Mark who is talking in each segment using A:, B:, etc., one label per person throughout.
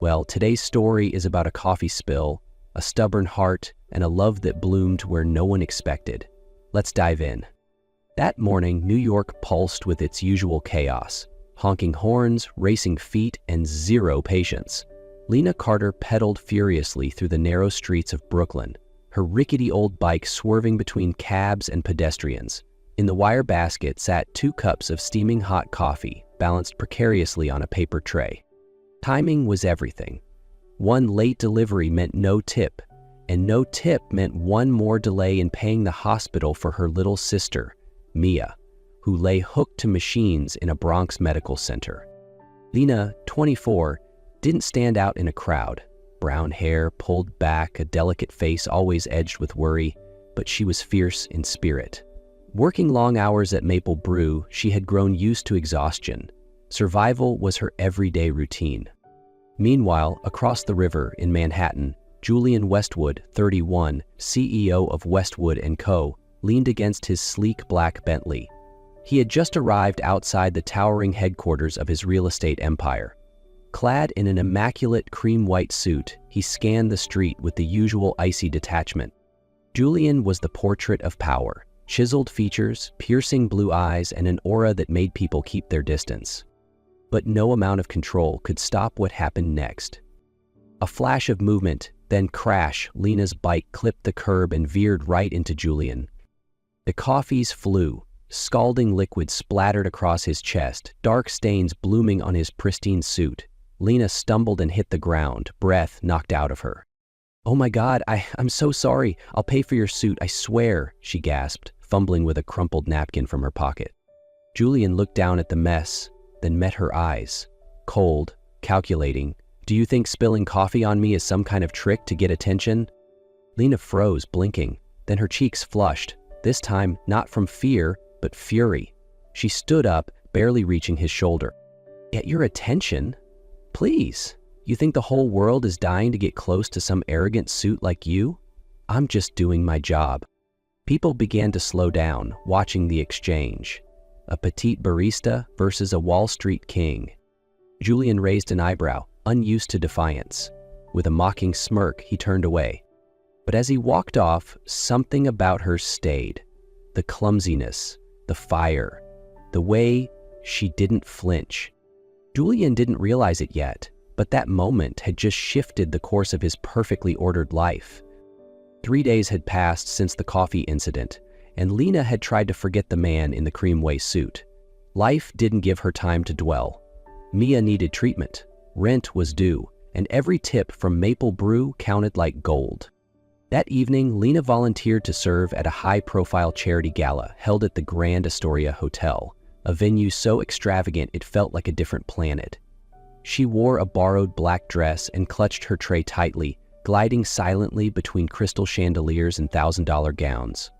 A: Well, today's story is about a coffee spill, a stubborn heart, and a love that bloomed where no one expected. Let's dive in. That morning, New York pulsed with its usual chaos: honking horns, racing feet, and zero patience. Lena Carter pedaled furiously through the narrow streets of Brooklyn, her rickety old bike swerving between cabs and pedestrians. In the wire basket sat 2 cups of steaming hot coffee, balanced precariously on a paper tray. Timing was everything. One late delivery meant no tip, and no tip meant one more delay in paying the hospital for her little sister, Mia, who lay hooked to machines in a Bronx medical center. Lena, 24, didn't stand out in a crowd. Brown hair pulled back, a delicate face always edged with worry, but she was fierce in spirit. Working long hours at Maple Brew, she had grown used to exhaustion. Survival was her everyday routine. Meanwhile, across the river in Manhattan, Julian Westwood, 31, CEO of Westwood & Co., leaned against his sleek black Bentley. He had just arrived outside the towering headquarters of his real estate empire. Clad in an immaculate cream-white suit, he scanned the street with the usual icy detachment. Julian was the portrait of power: chiseled features, piercing blue eyes, and an aura that made people keep their distance. But no amount of control could stop what happened next. A flash of movement, then crash. Lena's bike clipped the curb and veered right into Julian. The coffees flew. Scalding liquid splattered across his chest, dark stains blooming on his pristine suit. Lena stumbled and hit the ground, breath knocked out of her. "Oh my God, I'm so sorry. I'll pay for your suit, I swear," she gasped, fumbling with a crumpled napkin from her pocket. Julian looked down at the mess, then met her eyes. Cold, calculating. "Do you think spilling coffee on me is some kind of trick to get attention?" Lena froze, blinking. Then her cheeks flushed, this time not from fear, but fury. She stood up, barely reaching his shoulder. "Get your attention? Please. You think the whole world is dying to get close to some arrogant suit like you? I'm just doing my job." People began to slow down, watching the exchange. A petite barista versus a Wall Street king. Julian raised an eyebrow, unused to defiance. With a mocking smirk, he turned away. But as he walked off, something about her stayed. The clumsiness, the fire, the way she didn't flinch. Julian didn't realize it yet, but that moment had just shifted the course of his perfectly ordered life. 3 days had passed since the coffee incident, and Lena had tried to forget the man in the cream-white suit. Life didn't give her time to dwell. Mia needed treatment, rent was due, and every tip from Maple Brew counted like gold. That evening, Lena volunteered to serve at a high-profile charity gala held at the Grand Astoria Hotel, a venue so extravagant it felt like a different planet. She wore a borrowed black dress and clutched her tray tightly, gliding silently between crystal chandeliers and $1,000 gowns.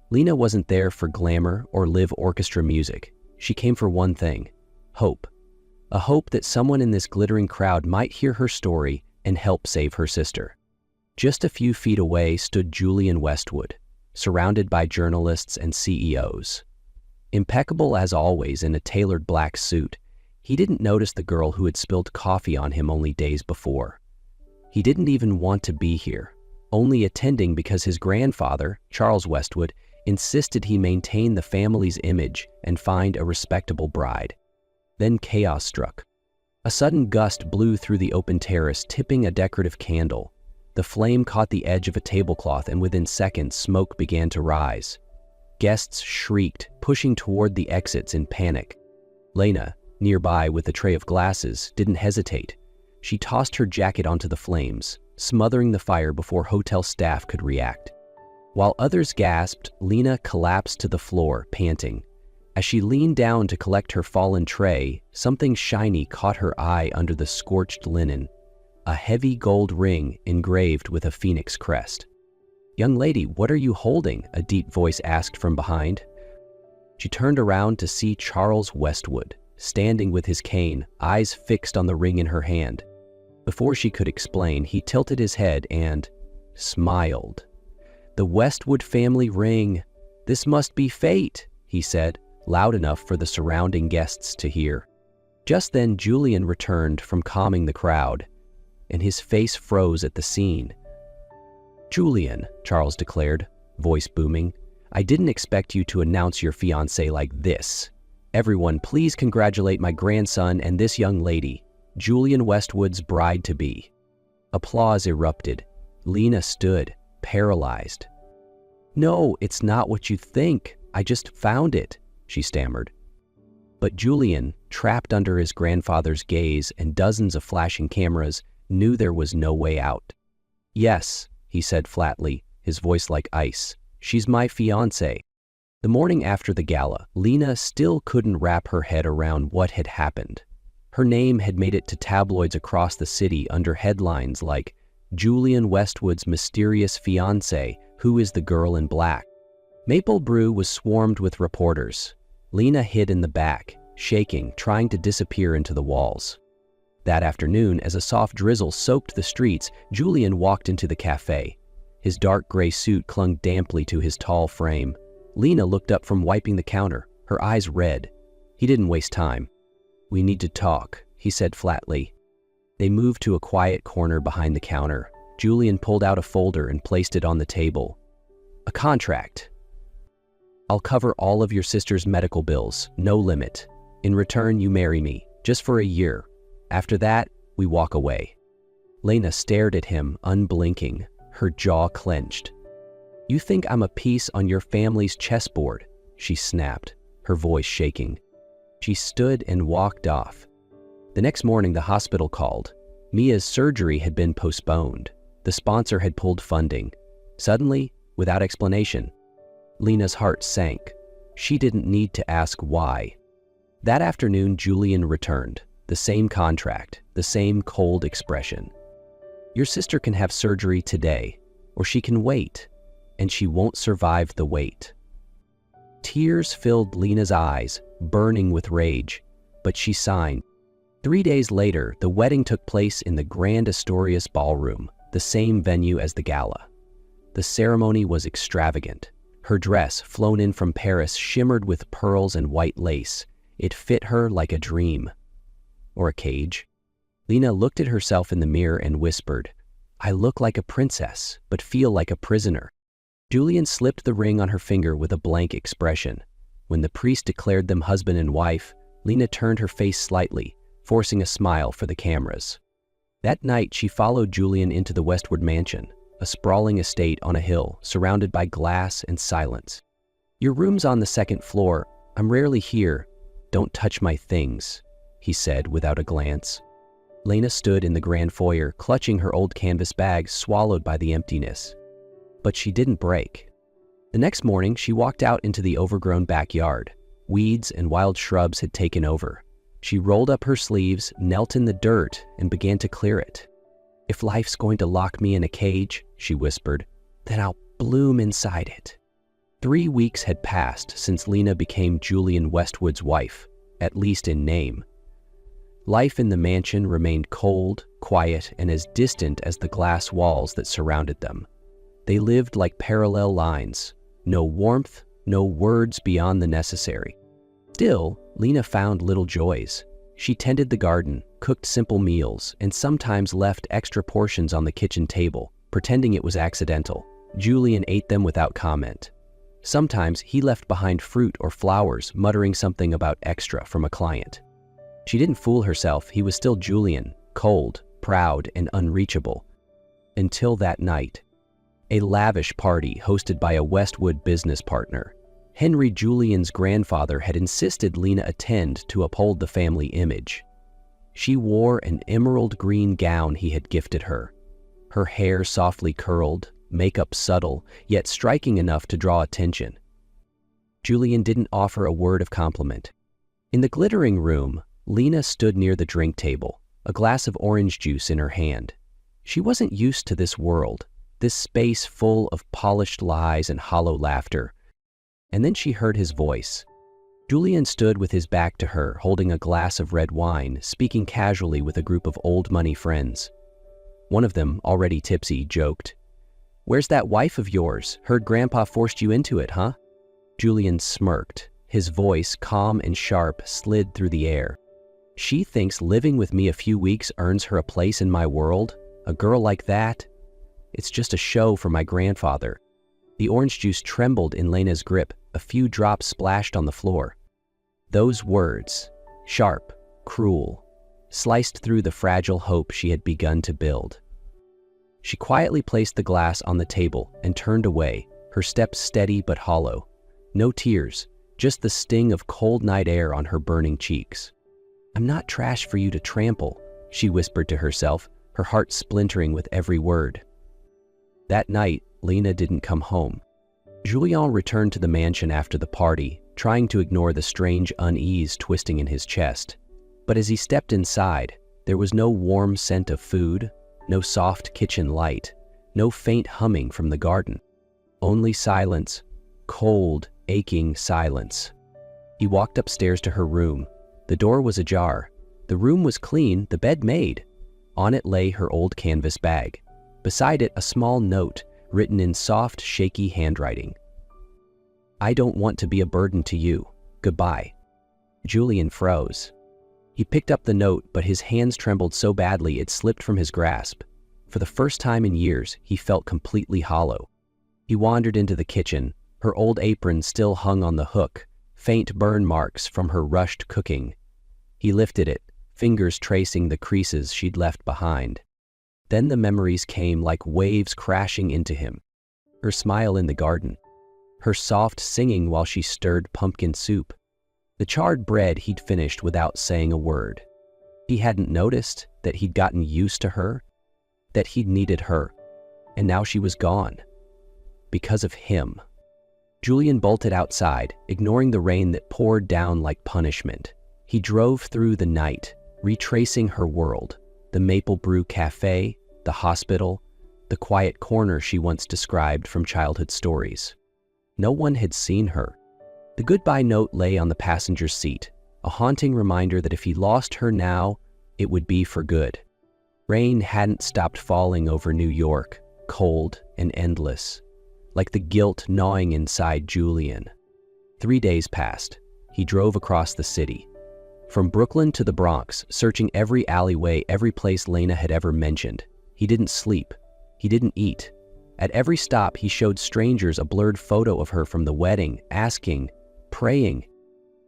A: Lena wasn't there for glamour or live orchestra music. She came for one thing: hope. A hope that someone in this glittering crowd might hear her story and help save her sister. Just a few feet away stood Julian Westwood, surrounded by journalists and CEOs. Impeccable as always in a tailored black suit, he didn't notice the girl who had spilled coffee on him only days before. He didn't even want to be here, only attending because his grandfather, Charles Westwood, insisted he maintain the family's image and find a respectable bride. Then chaos struck. A sudden gust blew through the open terrace, tipping a decorative candle. The flame caught the edge of a tablecloth, and within seconds, smoke began to rise. Guests shrieked, pushing toward the exits in panic. Lena, nearby with a tray of glasses, didn't hesitate. She tossed her jacket onto the flames, smothering the fire before hotel staff could react. While others gasped, Lena collapsed to the floor, panting. As she leaned down to collect her fallen tray, something shiny caught her eye under the scorched linen. A heavy gold ring engraved with a phoenix crest. "Young lady, what are you holding?" a deep voice asked from behind. She turned around to see Charles Westwood, standing with his cane, eyes fixed on the ring in her hand. Before she could explain, he tilted his head and smiled. "The Westwood family ring. This must be fate," he said, loud enough for the surrounding guests to hear. Just then, Julian returned from calming the crowd. and his face froze at the scene. "Julian," Charles declared, voice booming, "I didn't expect you to announce your fiancé like this. Everyone, please congratulate my grandson and this young lady, Julian Westwood's bride-to-be." Applause erupted. Lena stood, paralyzed. "No, it's not what you think. I just found it," she stammered. But Julian, trapped under his grandfather's gaze and dozens of flashing cameras, knew there was no way out. "Yes," he said flatly, his voice like ice. "She's my fiancée." The morning after the gala, Lena still couldn't wrap her head around what had happened. Her name had made it to tabloids across the city under headlines like, "Julian Westwood's mysterious fiancé, who is the girl in black?" Maple Brew was swarmed with reporters. Lena hid in the back, shaking, trying to disappear into the walls. That afternoon, as a soft drizzle soaked the streets, Julian walked into the cafe. His dark gray suit clung damply to his tall frame. Lena looked up from wiping the counter, her eyes red. He didn't waste time. "We need to talk," he said flatly. They moved to a quiet corner behind the counter. Julian pulled out a folder and placed it on the table. "A contract. I'll cover all of your sister's medical bills, no limit. In return, you marry me, just for a year. After that, we walk away." Lena stared at him, unblinking, her jaw clenched. "You think I'm a piece on your family's chessboard?" she snapped, her voice shaking. She stood and walked off. The next morning, the hospital called. Mia's surgery had been postponed. The sponsor had pulled funding. Suddenly, without explanation, Lena's heart sank. She didn't need to ask why. That afternoon, Julian returned. The same contract, the same cold expression. "Your sister can have surgery today, or she can wait, and she won't survive the wait." Tears filled Lena's eyes, burning with rage, but she signed. 3 days later, the wedding took place in the Grand Astorius Ballroom, the same venue as the gala. The ceremony was extravagant. Her dress, flown in from Paris, shimmered with pearls and white lace. It fit her like a dream. Or a cage. Lena looked at herself in the mirror and whispered, "I look like a princess, but feel like a prisoner." Julian slipped the ring on her finger with a blank expression. When the priest declared them husband and wife, Lena turned her face slightly, forcing a smile for the cameras. That night, she followed Julian into the Westwood mansion, a sprawling estate on a hill, surrounded by glass and silence. "Your room's on the second floor. I'm rarely here. Don't touch my things," he said without a glance. Lena stood in the grand foyer, clutching her old canvas bag, swallowed by the emptiness. But she didn't break. The next morning, she walked out into the overgrown backyard. Weeds and wild shrubs had taken over. She rolled up her sleeves, knelt in the dirt, and began to clear it. "If life's going to lock me in a cage," she whispered, "then I'll bloom inside it." 3 weeks had passed since Lena became Julian Westwood's wife, at least in name. Life in the mansion remained cold, quiet, and as distant as the glass walls that surrounded them. They lived like parallel lines. No warmth, no words beyond the necessary. Still, Lena found little joys. She tended the garden, cooked simple meals, and sometimes left extra portions on the kitchen table, pretending it was accidental. Julian ate them without comment. Sometimes he left behind fruit or flowers, muttering something about extra from a client. She didn't fool herself. He was still Julian, cold, proud, and unreachable. Until that night. A lavish party hosted by a Westwood business partner. Henry Julian's grandfather had insisted Lena attend to uphold the family image. She wore an emerald green gown he had gifted her. Her hair softly curled, makeup subtle, yet striking enough to draw attention. Julian didn't offer a word of compliment. In the glittering room, Lena stood near the drink table, a glass of orange juice in her hand. She wasn't used to this world, this space full of polished lies and hollow laughter. And then she heard his voice. Julian stood with his back to her, holding a glass of red wine, speaking casually with a group of old money friends. One of them, already tipsy, joked, "Where's that wife of yours? Heard Grandpa forced you into it, huh?" Julian smirked. His voice, calm and sharp, slid through the air. She thinks living with me a few weeks earns her a place in my world? A girl like that? It's just a show for my grandfather. The orange juice trembled in Lena's grip. A few drops splashed on the floor. Those words, sharp, cruel, sliced through the fragile hope she had begun to build. She quietly placed the glass on the table and turned away, her steps steady but hollow. No tears, just the sting of cold night air on her burning cheeks. "I'm not trash for you to trample," she whispered to herself, her heart splintering with every word. That night, Lena didn't come home. Julien returned to the mansion after the party, trying to ignore the strange unease twisting in his chest. But as he stepped inside, there was no warm scent of food, no soft kitchen light, no faint humming from the garden. Only silence, cold, aching silence. He walked upstairs to her room. The door was ajar. The room was clean, the bed made. On it lay her old canvas bag. Beside it, a small note, written in soft, shaky handwriting. "I don't want to be a burden to you. Goodbye." Julien froze. He picked up the note, but his hands trembled so badly it slipped from his grasp. For the first time in years, he felt completely hollow. He wandered into the kitchen. Her old apron still hung on the hook, faint burn marks from her rushed cooking. He lifted it, fingers tracing the creases she'd left behind. Then the memories came like waves crashing into him. Her smile in the garden, her soft singing while she stirred pumpkin soup, the charred bread he'd finished without saying a word. He hadn't noticed that he'd gotten used to her, that he'd needed her, and now she was gone. Because of him. Julien bolted outside, ignoring the rain that poured down like punishment. He drove through the night, retracing her world, the Maple Brew Cafe, the hospital, the quiet corner she once described from childhood stories. No one had seen her. The goodbye note lay on the passenger seat, a haunting reminder that if he lost her now, it would be for good. Rain hadn't stopped falling over New York, cold and endless, like the guilt gnawing inside Julien. 3 days passed. He drove across the city. From Brooklyn to the Bronx, searching every alleyway, every place Lena had ever mentioned. He didn't sleep. He didn't eat. At every stop, he showed strangers a blurred photo of her from the wedding, asking, praying,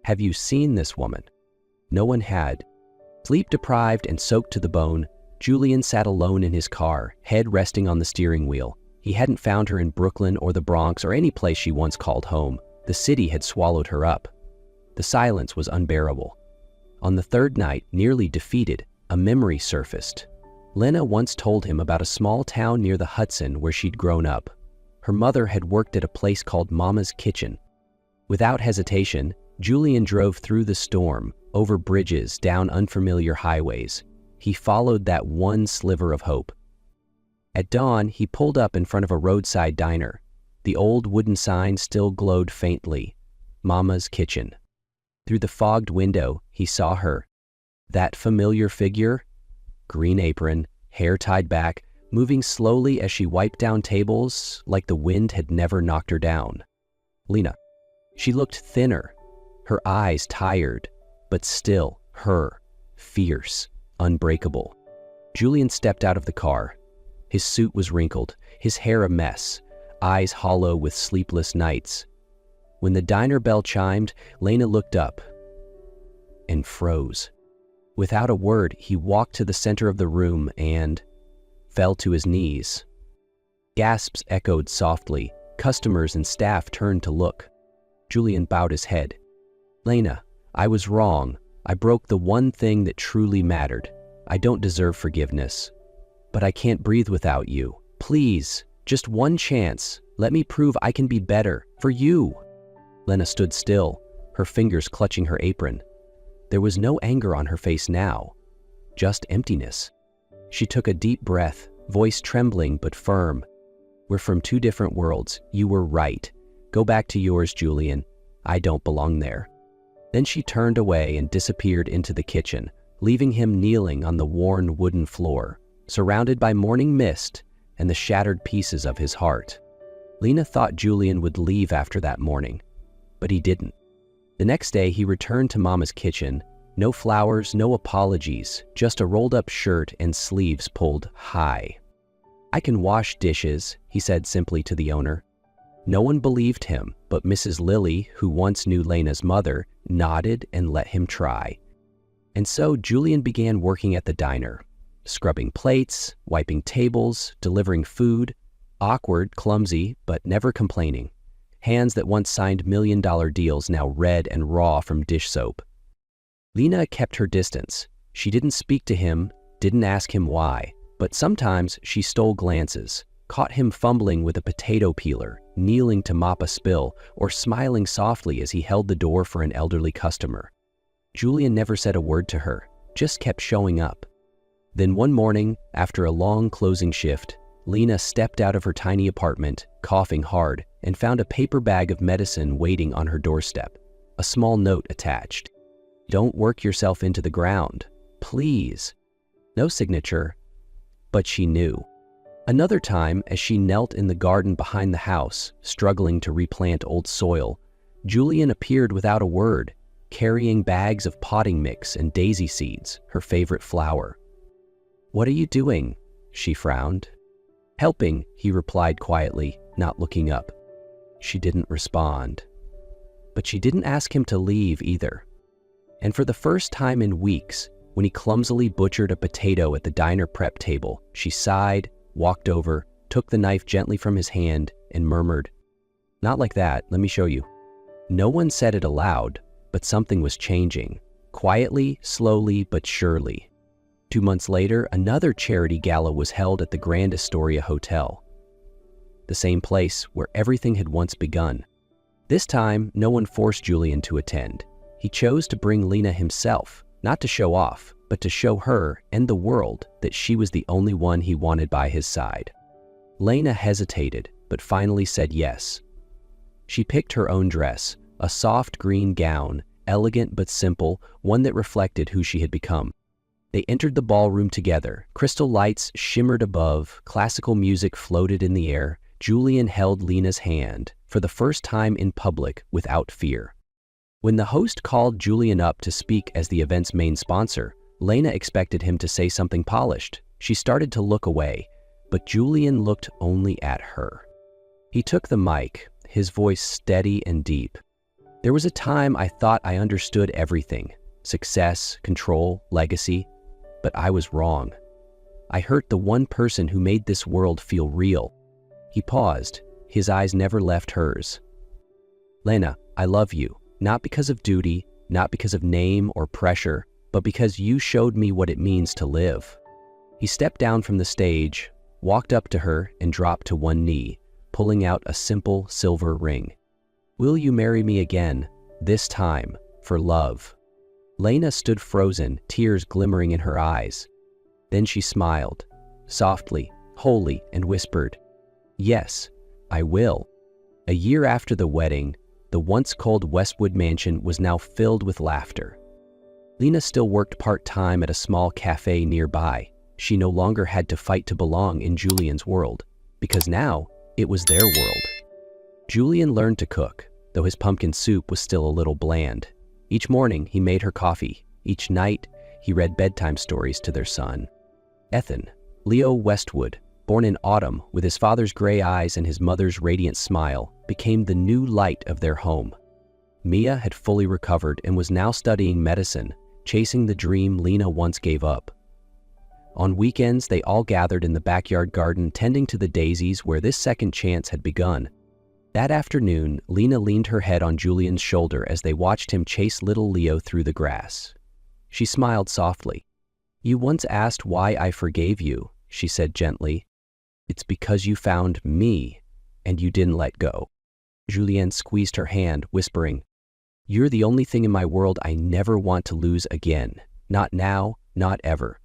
A: "Have you seen this woman?" No one had. Sleep-deprived and soaked to the bone, Julien sat alone in his car, head resting on the steering wheel. He hadn't found her in Brooklyn or the Bronx or any place she once called home. The city had swallowed her up. The silence was unbearable. On the third night, nearly defeated, a memory surfaced. Lena once told him about a small town near the Hudson where she'd grown up. Her mother had worked at a place called Mama's Kitchen. Without hesitation, Julien drove through the storm, over bridges, down unfamiliar highways. He followed that one sliver of hope. At dawn, he pulled up in front of a roadside diner. The old wooden sign still glowed faintly, Mama's Kitchen. Through the fogged window, he saw her. That familiar figure, green apron, hair tied back, moving slowly as she wiped down tables like the wind had never knocked her down. Lena. She looked thinner, her eyes tired, but still her, fierce, unbreakable. Julien stepped out of the car. His suit was wrinkled, his hair a mess, eyes hollow with sleepless nights. When the diner bell chimed, Lena looked up and froze. Without a word, he walked to the center of the room and fell to his knees. Gasps echoed softly. Customers and staff turned to look. Julien bowed his head. "Lena, I was wrong. I broke the one thing that truly mattered. I don't deserve forgiveness. But I can't breathe without you. Please, just one chance. Let me prove I can be better. For you." Lena stood still, her fingers clutching her apron. There was no anger on her face now, just emptiness. She took a deep breath, voice trembling but firm. "We're from two different worlds. You were right. Go back to yours, Julien. I don't belong there." Then she turned away and disappeared into the kitchen, leaving him kneeling on the worn wooden floor, surrounded by morning mist and the shattered pieces of his heart. Lena thought Julien would leave after that morning, but he didn't. The next day he returned to Mama's Kitchen, No flowers, no apologies, just a rolled-up shirt and sleeves pulled high. "I can wash dishes," he said simply to the owner. No one believed him, but Mrs. Lily, who once knew Lena's mother, nodded and let him try. And so Julian began working at the diner, scrubbing plates, wiping tables, delivering food, awkward, clumsy, but never complaining. Hands that once signed million-dollar deals now red and raw from dish soap. Lena kept her distance. She didn't speak to him, didn't ask him why, but sometimes she stole glances, caught him fumbling with a potato peeler, kneeling to mop a spill, or smiling softly as he held the door for an elderly customer. Julian never said a word to her, just kept showing up. Then one morning, after a long closing shift, Lena stepped out of her tiny apartment, coughing hard, and found a paper bag of medicine waiting on her doorstep, a small note attached. "Don't work yourself into the ground, please." No signature, but she knew. Another time, as she knelt in the garden behind the house, struggling to replant old soil, Julian appeared without a word, carrying bags of potting mix and daisy seeds, her favorite flower. "What are you doing?" she frowned. "Helping," he replied quietly, not looking up. She didn't respond. But she didn't ask him to leave either. And for the first time in weeks, when he clumsily butchered a potato at the diner prep table, she sighed, walked over, took the knife gently from his hand, and murmured, "Not like that, let me show you." No one said it aloud, but something was changing, quietly, slowly, but surely. 2 months later, another charity gala was held at the Grand Astoria Hotel, the same place where everything had once begun. This time, no one forced Julian to attend. He chose to bring Lena himself, not to show off, but to show her and the world that she was the only one he wanted by his side. Lena hesitated, but finally said yes. She picked her own dress, a soft green gown, elegant but simple, one that reflected who she had become. They entered the ballroom together. Crystal lights shimmered above, classical music floated in the air. Julian held Lena's hand, for the first time in public, without fear. When the host called Julian up to speak as the event's main sponsor, Lena expected him to say something polished. She started to look away, but Julian looked only at her. He took the mic, his voice steady and deep. "There was a time I thought I understood everything, success, control, legacy, but I was wrong. I hurt the one person who made this world feel real." He paused, his eyes never left hers. "Lena, I love you, not because of duty, not because of name or pressure, but because you showed me what it means to live." He stepped down from the stage, walked up to her, and dropped to one knee, pulling out a simple silver ring. "Will you marry me again, this time, for love?" Lena stood frozen, tears glimmering in her eyes. Then she smiled, softly, wholly, and whispered, "Yes, I will." A year after the wedding, the once cold Westwood mansion was now filled with laughter. Lena still worked part-time at a small cafe nearby. She no longer had to fight to belong in Julian's world, because now it was their world. Julian learned to cook, though his pumpkin soup was still a little bland. Each morning, he made her coffee. Each night, he read bedtime stories to their son. Ethan, Leo Westwood, born in autumn with his father's gray eyes and his mother's radiant smile, became the new light of their home. Mia had fully recovered and was now studying medicine, chasing the dream Lena once gave up. On weekends, they all gathered in the backyard garden, tending to the daisies where this second chance had begun. That afternoon, Lena leaned her head on Julian's shoulder as they watched him chase little Leo through the grass. She smiled softly. "You once asked why I forgave you," she said gently. "It's because you found me, and you didn't let go." Julian squeezed her hand, whispering, "You're the only thing in my world I never want to lose again. Not now, not ever.